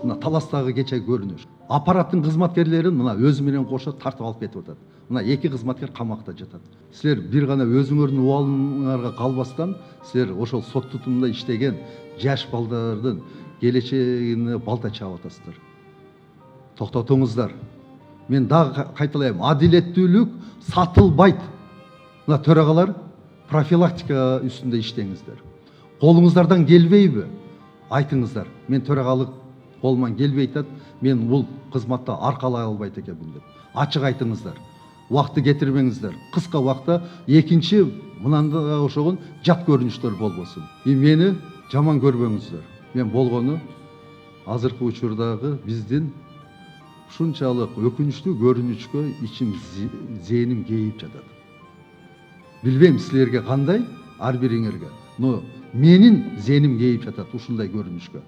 мына таластагы кече көрүнүш. Аппараттын кызматкерлерин мына өзү менен кошо тартып алып кетип атат. Мына 2 кызматкер камакта жатат. Силер бир гана өзүңөрдүн убалыңарга калбастан, силер ошол сот тутумунда иштеген жаш балдардын келечегине балта чаап атасыздар. Токтотуңуздар. Мен дагы кайталайм, адилеттүүлүк сатылбайт. Мына төрагалар профилактика үстүндө иштеңиздер. Колуңуздардан келбейби? Айтыңыздар. Мен төрагалык колуман келбей атат, мен бул кызматта аркалай албайт экенмин деп. Ачык айтыңыздар. Убакытты кетирмеңиздер. Кыска убакытта экинчи мынанда ошогон жат көрүнүштөр болбосун. Мени жаман көрбөңүздөр. Мен болгону азыркы учурдагы биздин ушунчалык өкүнүчтүү көрүнүшкө ичим зээним кейип жатат. Билбейм силерге кандай, ар бириңерге. Но менин зээним кейип жатат ушундай көрүнүшкө.